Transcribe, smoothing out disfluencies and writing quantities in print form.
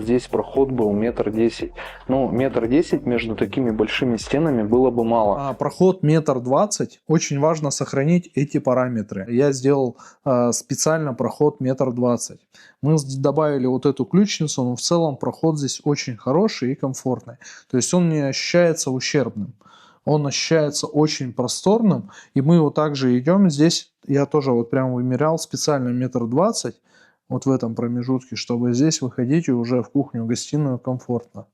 здесь проход был 1,10 м. Ну, 1,10 м между такими большими стенами было бы мало. Проход 1,20 м. Очень важно сохранить эти параметры. Я сделал специально проход 1,20 м. Мы добавили вот эту ключницу, но в целом проход здесь очень хороший и комфортный. То есть он не ощущается ущербным. Он ощущается очень просторным, и мы вот также идем здесь, я тоже вот прям вымерял специально 1,20 м, вот в этом промежутке, чтобы здесь выходить и уже в кухню-гостиную комфортно.